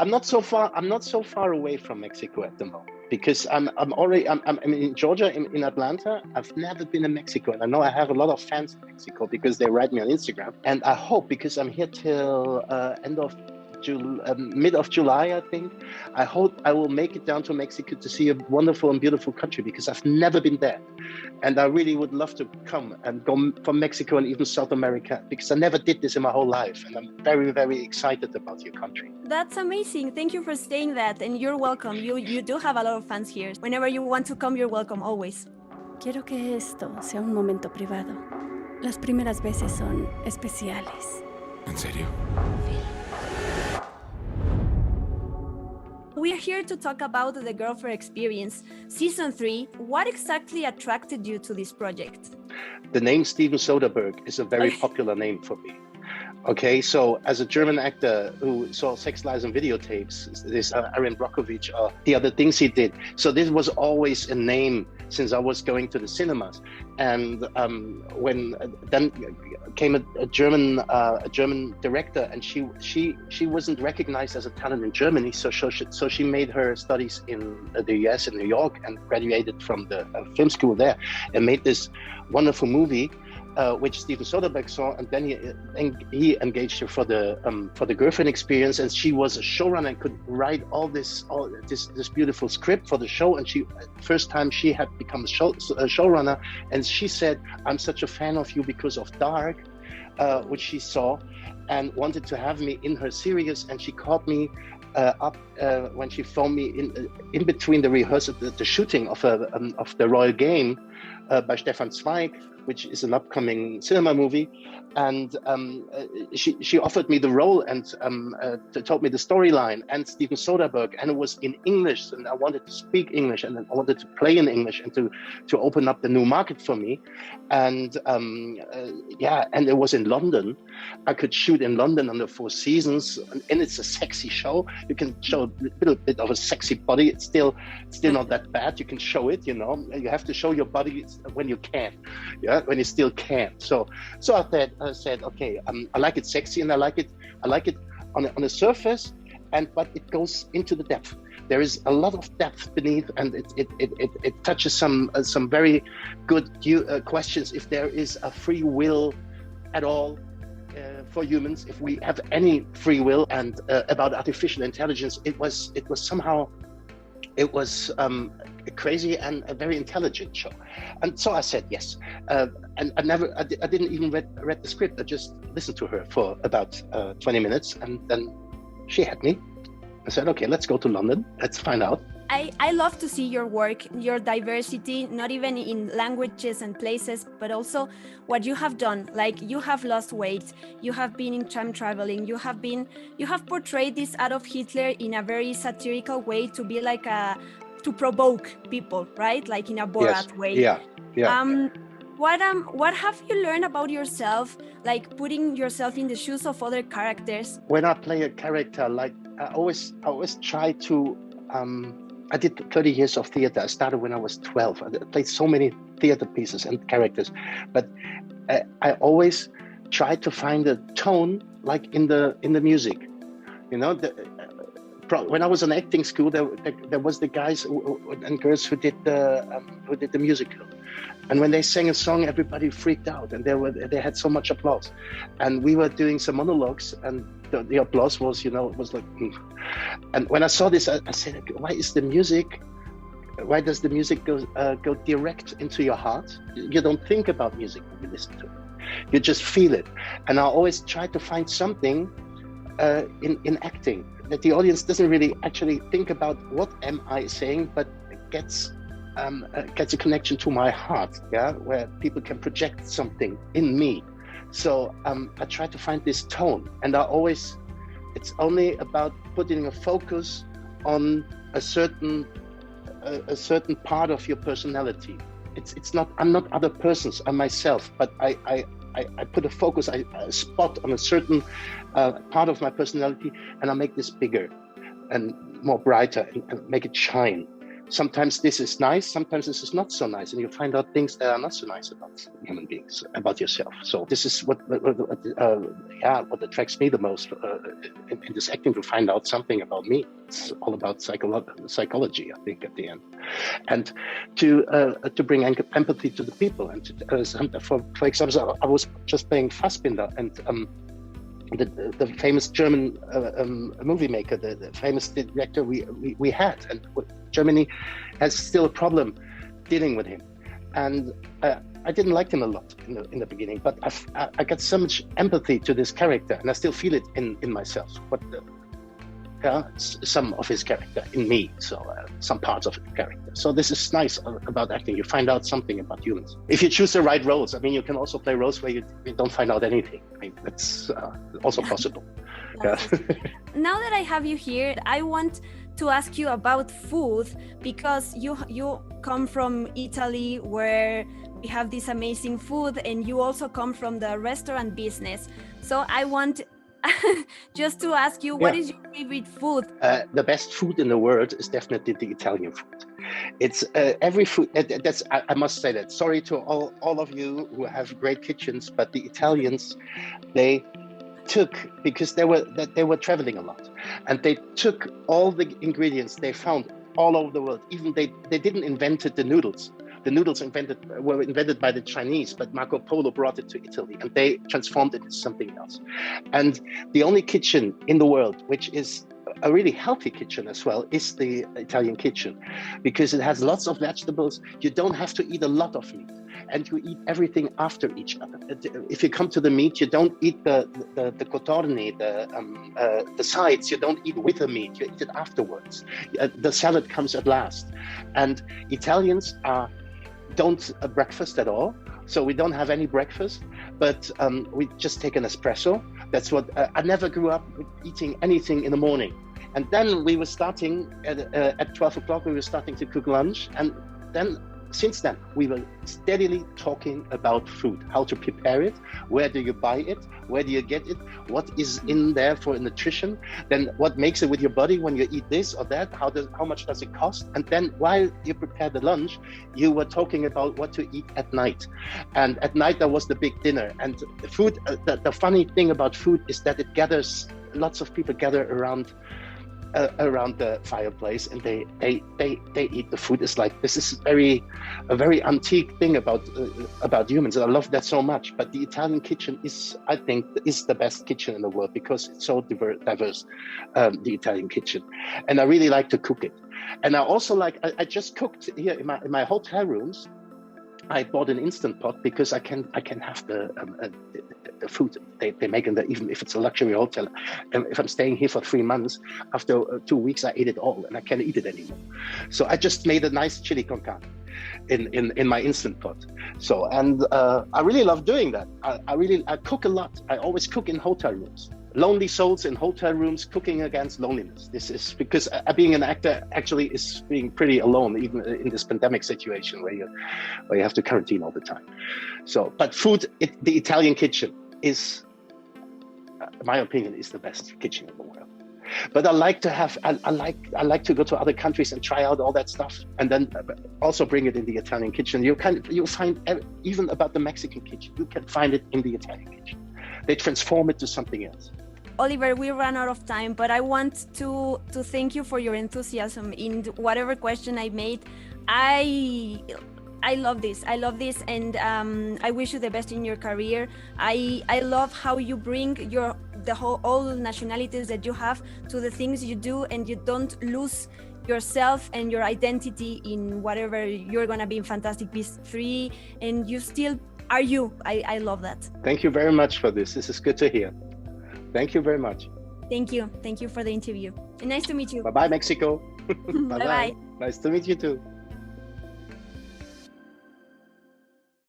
I'm not so far. I'm not so far away from Mexico at the moment because I'm in Georgia, in Atlanta. I've never been in Mexico, and I know I have a lot of fans in Mexico because they write me on Instagram. And I hope, because I'm here till mid of July, I think. I hope I will make it down to Mexico to see a wonderful and beautiful country because I've never been there. And I really would love to come and go from Mexico and even South America because I never did this in my whole life. And I'm very, very excited about your country. That's amazing. Thank you for saying that. And you're welcome. You do have a lot of fans here. Whenever you want to come, you're welcome, always. Quiero que esto sea un momento privado. Las primeras veces son especiales. ¿En serio? We are here to talk about the Girlfriend Experience, Season 3. What exactly attracted you to this project? The name Steven Soderbergh is a very popular name for me. Okay, so as a German actor who saw Sex, Lies and Videotapes, this Erin Brockovich, the other things he did. So this was always a name since I was going to the cinemas. And when then came a German director, and she wasn't recognized as a talent in Germany, so she made her studies in the US in New York and graduated from the film school there, and made this wonderful movie. Which Steven Soderbergh saw, and then he engaged her for the Girlfriend Experience, and she was a showrunner and could write all this beautiful script for the show. And first time she had become a showrunner, and she said, "I'm such a fan of you because of Dark," which she saw, and wanted to have me in her series. And she called me up when she phoned me in between the rehearsal, the shooting of the Royal Game by Stefan Zweig, which is an upcoming cinema movie, and she offered me the role and told me the storyline and Steven Soderbergh, and it was in English, and I wanted to speak English, and I wanted to play in English, and to open up the new market for me, and and it was in London. I could shoot in London on the Four Seasons, and it's a sexy show. You can show a little bit of a sexy body. It's still not that bad. You can show it. You have to show your body when you can. Yeah. When you still can. So I said, okay, I like it sexy, and I like it on the surface, but it goes into the depth. There is a lot of depth beneath, and it touches some very good questions. If there is a free will at all for humans, if we have any free will, and about artificial intelligence, it was somehow. It was a crazy and a very intelligent show, and so I said yes. And I didn't even read the script. I just listened to her for about 20 minutes, and then she had me. I said, okay, let's go to London. Let's find out. I love to see your work, your diversity, not even in languages and places, but also what you have done. Like, you have lost weight, you have been in time traveling, you have portrayed this Adolf Hitler in a very satirical way, to be like to provoke people, right? Like in a Borat way. Yeah. What have you learned about yourself, like putting yourself in the shoes of other characters? When I play a character, like I always try to. I did 30 years of theater. I started when I was 12. I played so many theater pieces and characters, but I always try to find a tone, like in the music. When I was in acting school, there was the guys and girls who did the musical, and when they sang a song, everybody freaked out, and they had so much applause, and we were doing some monologues, and the applause was, it was like, and when I saw this, I said, why does the music go direct into your heart? You don't think about music when you listen to it, you just feel it, and I always try to find something in acting that the audience doesn't really actually think about what am I saying, but gets a connection to my heart, where people can project something in me. So I try to find this tone, and it's only about putting a focus on a certain part of your personality. It's not, I'm not other persons, I'm myself, but I put a focus, a spot on a certain part of my personality, and I make this bigger and more brighter and make it shine. sometimes this is nice, sometimes this is not so nice, and you find out things that are not so nice about human beings, about yourself. So this is what attracts me the most in this acting, to find out something about me. It's all about psychology, I think, at the end, and to bring empathy to the people. And for example, I was just playing Fassbinder, and the famous German movie maker, the famous director we had, and Germany has still a problem dealing with him, and I didn't like him a lot in the beginning, but I got so much empathy to this character, and I still feel it in myself. Some of his character in me, so some parts of his character. So this is nice about acting. You find out something about humans. If you choose the right roles, I mean, you can also play roles where you don't find out anything. I mean, that's also possible. Now that I have you here, I want to ask you about food, because you come from Italy, where we have this amazing food, and you also come from the restaurant business. So I want just to ask you, what is your favorite food? The best food in the world is definitely the Italian food. It's every food. I must say that. Sorry to all of you who have great kitchens, but the Italians, they took, because they were traveling a lot, and they took all the ingredients they found all over the world. Even they didn't invent the noodles. The noodles were invented by the Chinese, but Marco Polo brought it to Italy, and they transformed it into something else. And the only kitchen in the world which is a really healthy kitchen as well is the Italian kitchen, because it has lots of vegetables. You don't have to eat a lot of meat, and you eat everything after each other. If you come to the meat, you don't eat the cotorni, the sides. You don't eat with the meat. You eat it afterwards. The salad comes at last. And Italians don't breakfast at all, so we don't have any breakfast, but we just take an espresso. That's what I never grew up with, eating anything in the morning. And then we were starting at 12 o'clock, we were starting to cook lunch, and then since then we were steadily talking about food, how to prepare it, where do you buy it, where do you get it, what is in there for nutrition, then what makes it with your body when you eat this or that, how much does it cost. And then while you prepare the lunch, you were talking about what to eat at night. And at night there was the big dinner. And the food, the funny thing about food is that it gathers, lots of people gather around the fireplace, and they eat the food. It's like, this is a very antique thing about humans, and I love that so much. But the Italian kitchen I think is the best kitchen in the world, because it's so diverse, the Italian kitchen, and I really like to cook it. And I also I just cooked here in my hotel rooms. I bought an Instant Pot because I can have the food they make even if it's a luxury hotel. If I'm staying here for 3 months, after 2 weeks I ate it all and I can't eat it anymore. So I just made a nice chili con carne in my Instant Pot. So and I really love doing that. I cook a lot. I always cook in hotel rooms. Lonely souls in hotel rooms cooking against loneliness. This is because being an actor actually is being pretty alone, even in this pandemic situation where you have to quarantine all the time. So, but food, the Italian kitchen is, in my opinion, is the best kitchen in the world. But I like to go to other countries and try out all that stuff, and then also bring it in the Italian kitchen. You'll find even about the Mexican kitchen. You can find it in the Italian kitchen. They transform it to something else. Oliver, we ran out of time, but I want to thank you for your enthusiasm in whatever question I made. I love this, and I wish you the best in your career. I love how you bring all nationalities that you have to the things you do, and you don't lose yourself and your identity in whatever you're gonna be in Fantastic Beasts 3, and you still are you. I love that. Thank you very much for this. This is good to hear. Thank you very much. Thank you for the interview. And nice to meet you. Bye-bye, Mexico. Bye-bye. Nice to meet you too.